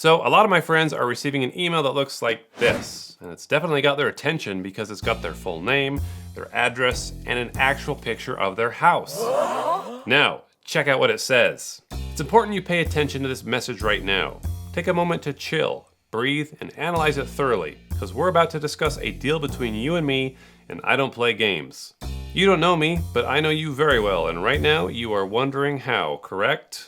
So a lot of my friends are receiving an email that looks like this, and it's definitely got their attention because it's got their full name, their address, and an actual picture of their house. Now, check out what it says. It's important you pay attention to this message right now. Take a moment to chill, breathe, and analyze it thoroughly, because we're about to discuss a deal between you and me, and I don't play games. You don't know me, but I know you very well, and right now you are wondering how, correct?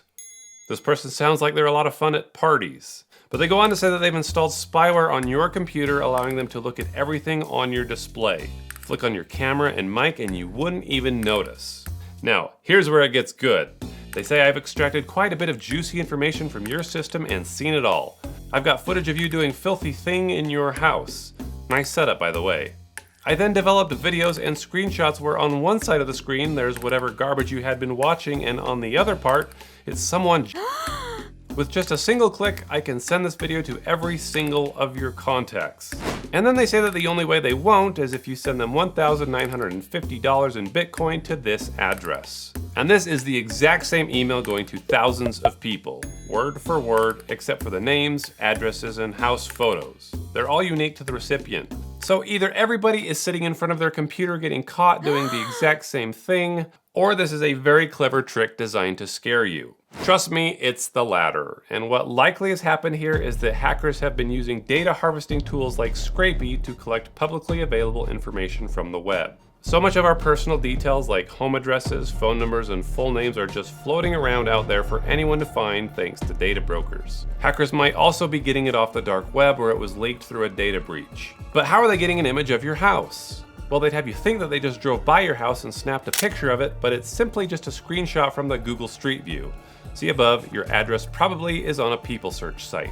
This person sounds like they're a lot of fun at parties. But they go on to say that they've installed spyware on your computer, allowing them to look at everything on your display. Flick on your camera and mic and you wouldn't even notice. Now, here's where it gets good. They say I've extracted quite a bit of juicy information from your system and seen it all. I've got footage of you doing filthy thing in your house. Nice setup, by the way. I then developed videos and screenshots where on one side of the screen there's whatever garbage you had been watching, and on the other part, it's someone. With just a single click, I can send this video to every single of your contacts. And then they say that the only way they won't is if you send them $1,950 in Bitcoin to this address. And this is the exact same email going to thousands of people, word for word, except for the names, addresses, and house photos. They're all unique to the recipient. So either everybody is sitting in front of their computer getting caught doing the exact same thing, or this is a very clever trick designed to scare you. Trust me, it's the latter. And what likely has happened here is that hackers have been using data harvesting tools like Scrapy to collect publicly available information from the web. So much of our personal details like home addresses, phone numbers, and full names are just floating around out there for anyone to find thanks to data brokers. Hackers might also be getting it off the dark web where it was leaked through a data breach. But how are they getting an image of your house? Well, they'd have you think that they just drove by your house and snapped a picture of it, but it's simply just a screenshot from the Google Street View. See above, your address probably is on a people search site.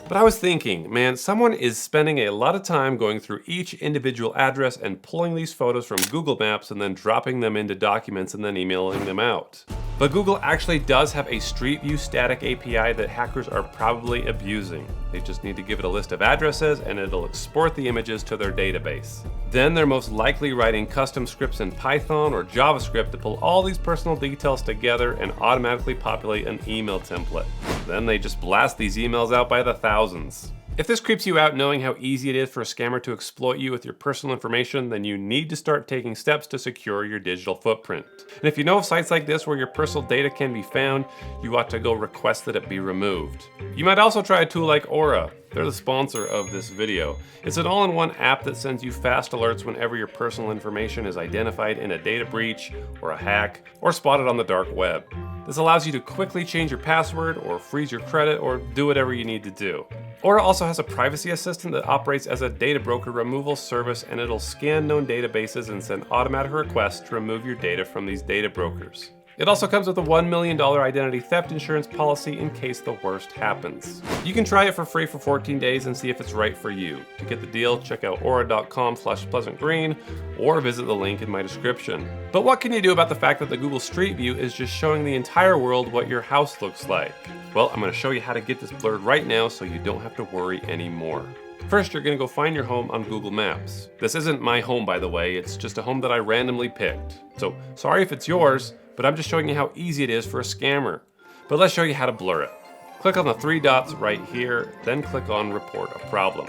But I was thinking, man, someone is spending a lot of time going through each individual address and pulling these photos from Google Maps and then dropping them into documents and then emailing them out. But Google actually does have a Street View static API that hackers are probably abusing. They just need to give it a list of addresses and it'll export the images to their database. Then they're most likely writing custom scripts in Python or JavaScript to pull all these personal details together and automatically populate an email template. Then they just blast these emails out by the thousands. If this creeps you out knowing how easy it is for a scammer to exploit you with your personal information, then you need to start taking steps to secure your digital footprint. And if you know of sites like this where your personal data can be found, you ought to go request that it be removed. You might also try a tool like Aura. They're the sponsor of this video. It's an all-in-one app that sends you fast alerts whenever your personal information is identified in a data breach or a hack or spotted on the dark web. This allows you to quickly change your password or freeze your credit or do whatever you need to do. Aura also has a privacy assistant that operates as a data broker removal service, and it'll scan known databases and send automatic requests to remove your data from these data brokers. It also comes with a $1 million identity theft insurance policy in case the worst happens. You can try it for free for 14 days and see if it's right for you. To get the deal, check out aura.com/pleasantgreen or visit the link in my description. But what can you do about the fact that the Google Street View is just showing the entire world what your house looks like? Well, I'm going to show you how to get this blurred right now so you don't have to worry anymore. First, you're going to go find your home on Google Maps. This isn't my home, by the way, it's just a home that I randomly picked. So sorry if it's yours, but I'm just showing you how easy it is for a scammer. But let's show you how to blur it. Click on the three dots right here, then click on Report a Problem.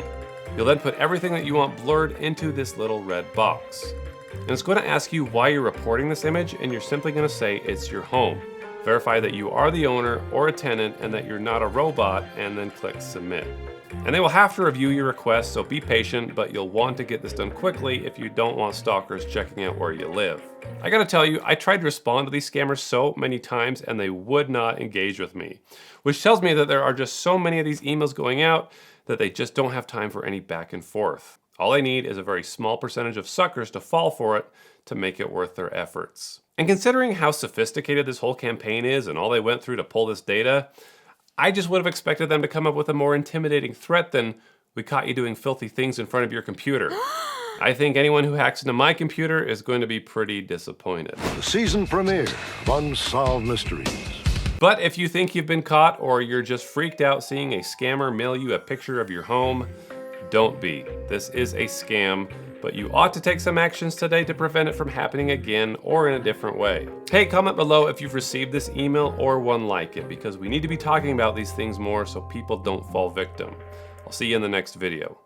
You'll then put everything that you want blurred into this little red box. And it's going to ask you why you're reporting this image, and you're simply going to say it's your home. Verify that you are the owner or a tenant and that you're not a robot, and then click Submit. And they will have to review your request, so be patient, but you'll want to get this done quickly if you don't want stalkers checking out where you live. I gotta tell you, I tried to respond to these scammers so many times and they would not engage with me, which tells me that there are just so many of these emails going out that they just don't have time for any back and forth. All they need is a very small percentage of suckers to fall for it to make it worth their efforts. And considering how sophisticated this whole campaign is and all they went through to pull this data, I just would have expected them to come up with a more intimidating threat than, "We caught you doing filthy things in front of your computer." I think anyone who hacks into my computer is going to be pretty disappointed. The season premiere of Unsolved Mysteries. But if you think you've been caught or you're just freaked out seeing a scammer mail you a picture of your home, don't be. This is a scam. but you ought to take some actions today to prevent it from happening again or in a different way. Hey, comment below if you've received this email or one like it, because we need to be talking about these things more so people don't fall victim. I'll see you in the next video.